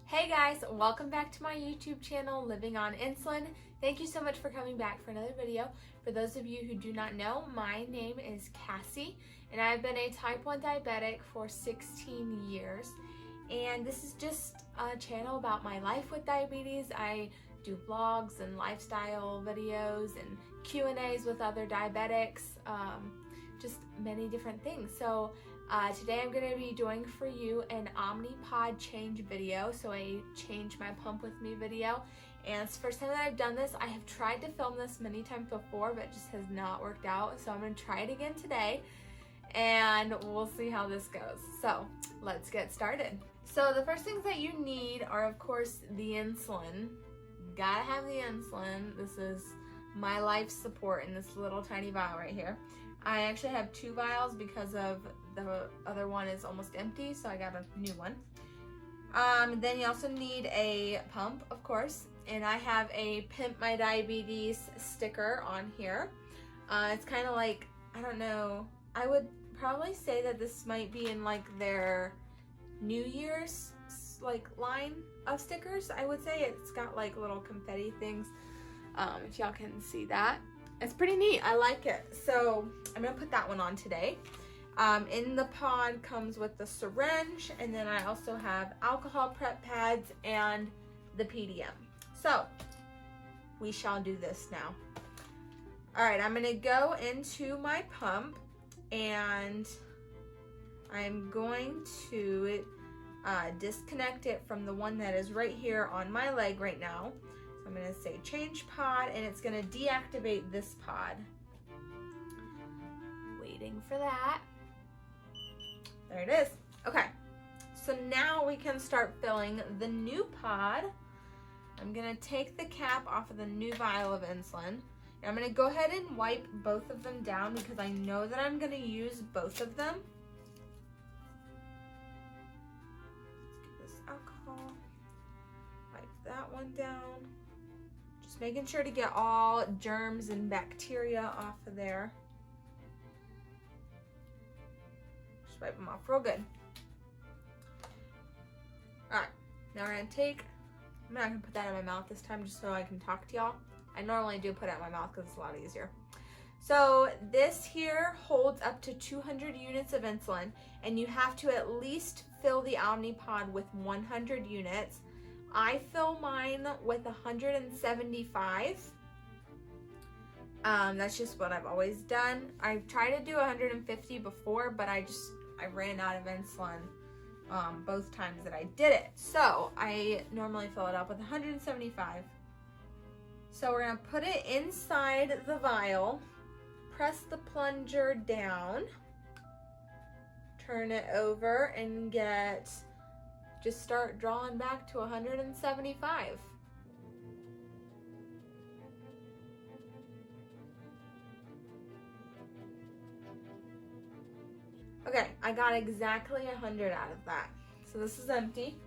Hey guys, welcome back to my YouTube channel, Living on Insulin. Thank you so much for coming back for another video. For those of you who do not know, my name is Cassie, and I've been a type 1 diabetic for 16 years. And this is just a channel about my life with diabetes. I do vlogs and lifestyle videos and Q&As with other diabetics, just many different things. So today I'm going to be doing for you an Omnipod change video, so a change my pump with me video. And it's the first time that I've done this. I have tried to film this many times before, but it just has not worked out. So I'm going to try it again today, and we'll see how this goes. So let's get started. So the first things that you need are, of course, the insulin. Gotta have the insulin. This is my life support in this little tiny vial right here. I actually have 2 vials because of the other one is almost empty, so I got a new one. Then you also need a pump, of course, and I have a Pimp My Diabetes sticker on here. It's kind of like, I don't know, I would probably say that this might be in like their New Year's like line of stickers. I would say it's got like little confetti things, if y'all can see that. It's pretty neat. I like it. So I'm gonna put that one on today. In the pod comes with the syringe, and then I also have alcohol prep pads and the PDM. So we shall do this now. All right, I'm gonna go into my pump, and I'm going to disconnect it from the one that is right here on my leg right now. I'm going to say change pod, and it's going to deactivate this pod. Waiting for that. There it is. Okay, so now we can start filling the new pod. I'm going to take the cap off of the new vial of insulin. I'm going to go ahead and wipe both of them down because I know that I'm going to use both of them. Let's get this alcohol. Wipe that one down. Just making sure to get all germs and bacteria off of there. Just wipe them off real good. All right, now we're gonna take, I'm not gonna put that in my mouth this time just so I can talk to y'all. I normally do put it in my mouth because it's a lot easier. So this here holds up to 200 units of insulin, and you have to at least fill the Omnipod with 100 units. I fill mine with 175. That's just what I've always done. I've tried to do 150 before, but I ran out of insulin both times that I did it. So I normally fill it up with 175. So we're gonna put it inside the vial, press the plunger down, turn it over, and just start drawing back to 175. Okay, I got exactly 100 out of that. So this is empty.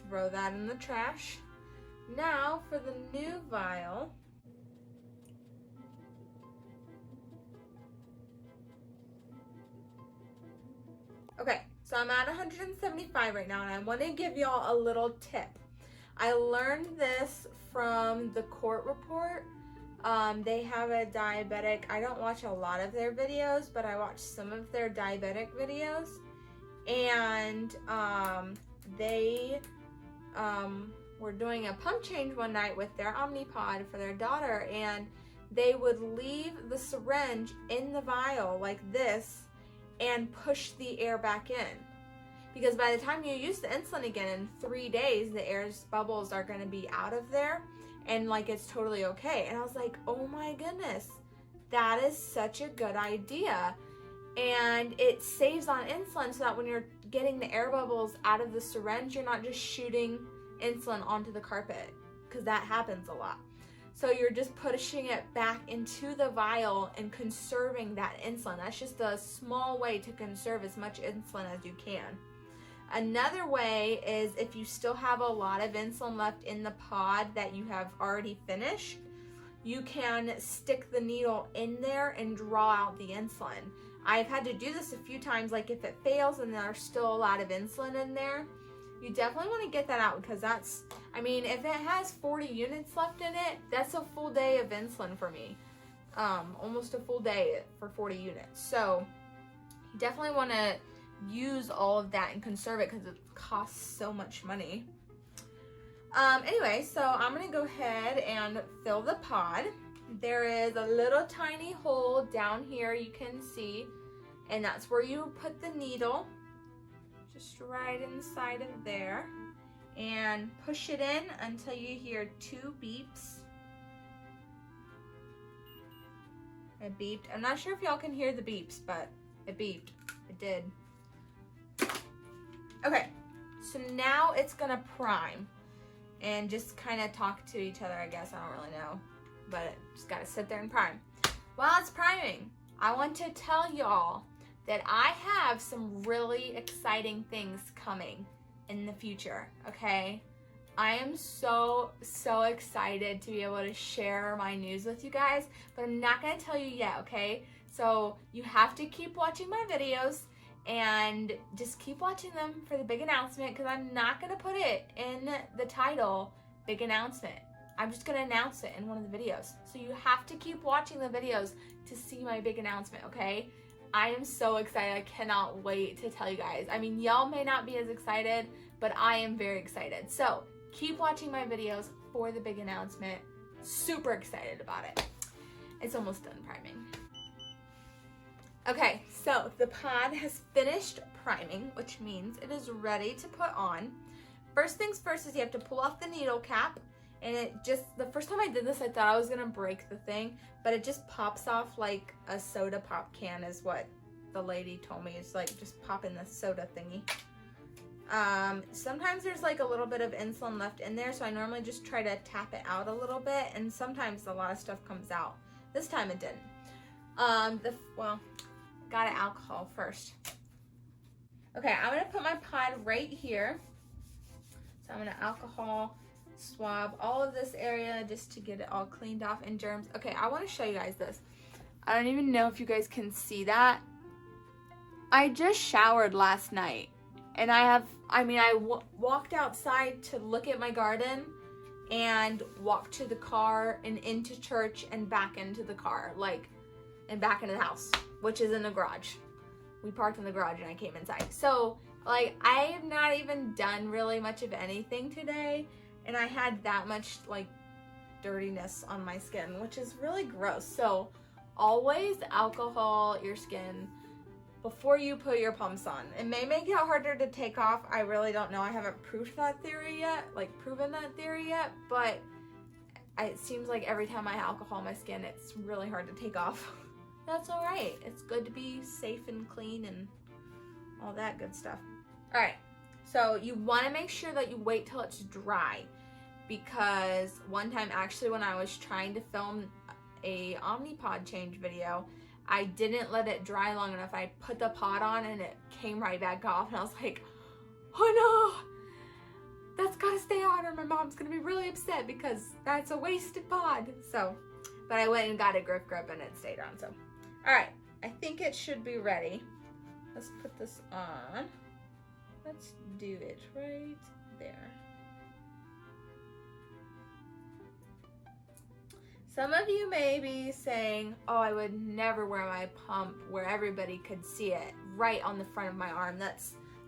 Throw that in the trash. Now for the new vial. Okay. So I'm at 175 right now, and I want to give y'all a little tip. I learned this from the court report. They have a diabetic, I don't watch a lot of their videos, but I watch some of their diabetic videos. And they were doing a pump change one night with their Omnipod for their daughter, and they would leave the syringe in the vial like this and push the air back in, because by the time you use the insulin again in 3 days, the air's bubbles are going to be out of there, and like it's totally okay. And I was like, oh my goodness, that is such a good idea. And it saves on insulin, so that when you're getting the air bubbles out of the syringe, you're not just shooting insulin onto the carpet, because that happens a lot. So you're just pushing it back into the vial and conserving that insulin. That's just a small way to conserve as much insulin as you can. Another way is if you still have a lot of insulin left in the pod that you have already finished, you can stick the needle in there and draw out the insulin. I've had to do this a few times, like if it fails and there's still a lot of insulin in there, you definitely want to get that out, because that's, I mean, if it has 40 units left in it, that's a full day of insulin for me. Almost a full day for 40 units. So you definitely want to use all of that and conserve it, because it costs so much money. Anyway, so I'm going to go ahead and fill the pod. There is a little tiny hole down here you can see, and that's where you put the needle, just right inside of there, and push it in until you hear 2 beeps. It beeped. I'm not sure if y'all can hear the beeps, but it beeped. It did. Okay, so now it's gonna prime and just kind of talk to each other, I guess. I don't really know, but just gotta sit there and prime. While it's priming, I want to tell y'all that I have some really exciting things coming in the future, okay? I am so excited to be able to share my news with you guys, but I'm not gonna tell you yet, okay? So you have to keep watching my videos and just keep watching them for the big announcement, because I'm not gonna put it in the title, big announcement. I'm just gonna announce it in one of the videos. So you have to keep watching the videos to see my big announcement, okay? I am so excited. I cannot wait to tell you guys. I mean, y'all may not be as excited, but I am very excited. So keep watching my videos for the big announcement. Super excited about it. It's almost done priming. Okay, so the pod has finished priming, which means it is ready to put on. First things first is you have to pull off the needle cap, and it just, the first time I did this, I thought I was gonna break the thing, but it just pops off like a soda pop can is what the lady told me. It's like just popping the soda thingy. Sometimes there's like a little bit of insulin left in there, so I normally just try to tap it out a little bit, and sometimes a lot of stuff comes out. This time it didn't. Well, got an alcohol first. Okay, I'm gonna put my pod right here. So I'm gonna alcohol swab all of this area just to get it all cleaned off and germs. Okay, I wanna show you guys this. I don't even know if you guys can see that. I just showered last night, and I walked outside to look at my garden and walked to the car and into church and back into the car, and back into the house, which is in the garage. We parked in the garage and I came inside. So I have not even done really much of anything today, and I had that much dirtiness on my skin, which is really gross. So always alcohol your skin before you put your pumps on. It may make it harder to take off. I really don't know. I haven't proven that theory yet, but it seems like every time I alcohol my skin, it's really hard to take off. That's all right. It's good to be safe and clean and all that good stuff. All right, so you want to make sure that you wait till it's dry, because one time actually when I was trying to film a Omnipod change video, I didn't let it dry long enough. I put the pod on and it came right back off, and I was like, oh no, that's gotta stay on or my mom's gonna be really upset because that's a wasted pod. So, but I went and got a grip and it stayed on. So, all right, I think it should be ready. Let's put this on. Let's do it right there. Some of you may be saying, oh, I would never wear my pump where everybody could see it right on the front of my arm.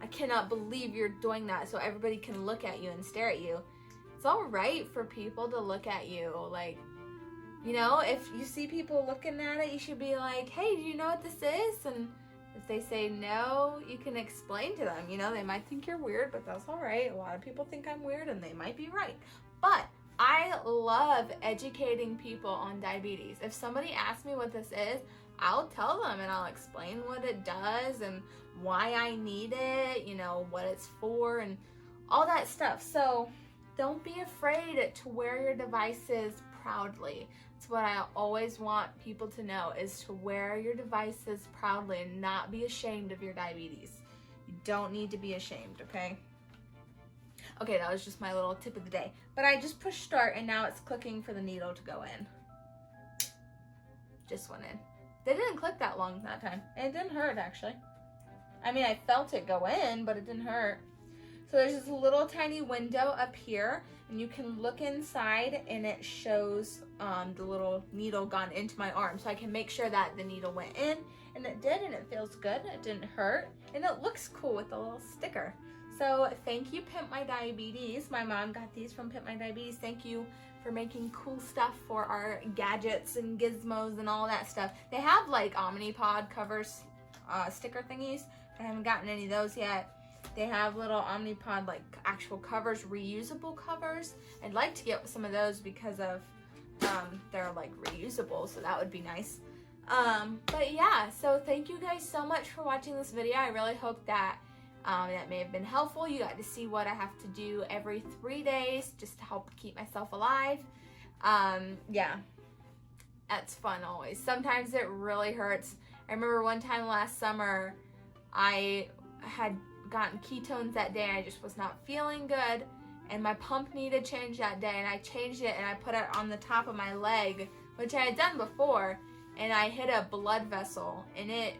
I cannot believe you're doing that so everybody can look at you and stare at you. It's all right for people to look at you. If you see people looking at it, you should be like, hey, do you know what this is? And if they say no, you can explain to them. They might think you're weird, but that's all right. A lot of people think I'm weird and they might be right. But I love educating people on diabetes. If somebody asks me what this is, I'll tell them and I'll explain what it does and why I need it, what it's for and all that stuff. So don't be afraid to wear your devices proudly. It's what I always want people to know, is to wear your devices proudly and not be ashamed of your diabetes. You don't need to be ashamed, okay? Okay, that was just my little tip of the day. But I just pushed start and now it's clicking for the needle to go in. Just went in. They didn't click that long that time. And it didn't hurt actually. I felt it go in, but it didn't hurt. So there's this little tiny window up here, and you can look inside, and it shows the little needle gone into my arm, so I can make sure that the needle went in, and it did, and it feels good. It didn't hurt, and it looks cool with the little sticker. So thank you, Pimp My Diabetes. My mom got these from Pimp My Diabetes. Thank you for making cool stuff for our gadgets and gizmos and all that stuff. They have like Omnipod covers, sticker thingies. I haven't gotten any of those yet. They have little Omnipod like actual covers, reusable covers. I'd like to get some of those because of they're like reusable, so that would be nice. But yeah, so thank you guys so much for watching this video. I really hope that that may have been helpful. You got to see what I have to do every 3 days just to help keep myself alive. Yeah, that's fun always. Sometimes it really hurts. I remember one time last summer, I had gotten ketones that day. I just was not feeling good, and my pump needed change that day, and I changed it, and I put it on the top of my leg, which I had done before, and I hit a blood vessel, and it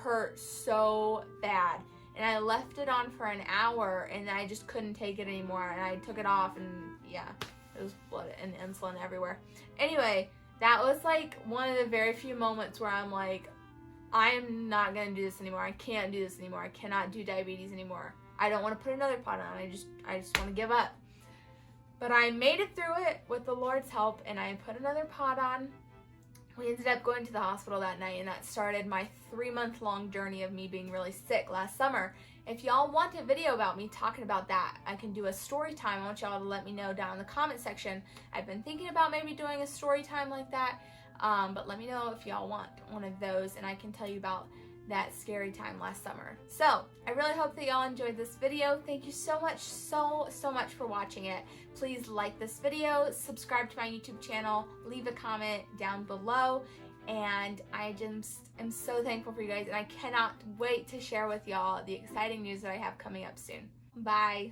hurt so bad. And I left it on for an hour, and I just couldn't take it anymore, and I took it off, and yeah, it was blood and insulin everywhere. Anyway, that was like one of the very few moments where I'm like, I am not gonna do this anymore. I can't do this anymore. I cannot do diabetes anymore. I don't want to put another pod on. I just want to give up. But I made it through it with the Lord's help, and I put another pod on. We ended up going to the hospital that night, and that started my 3-month-long journey of me being really sick last summer. If y'all want a video about me talking about that, I can do a story time. I want y'all to let me know down in the comment section. I've been thinking about maybe doing a story time like that. But let me know if y'all want one of those, and I can tell you about that scary time last summer. So I really hope that y'all enjoyed this video. Thank you so much, so much for watching it. Please like this video, subscribe to my YouTube channel, leave a comment down below, and I just am so thankful for you guys, and I cannot wait to share with y'all the exciting news that I have coming up soon. Bye.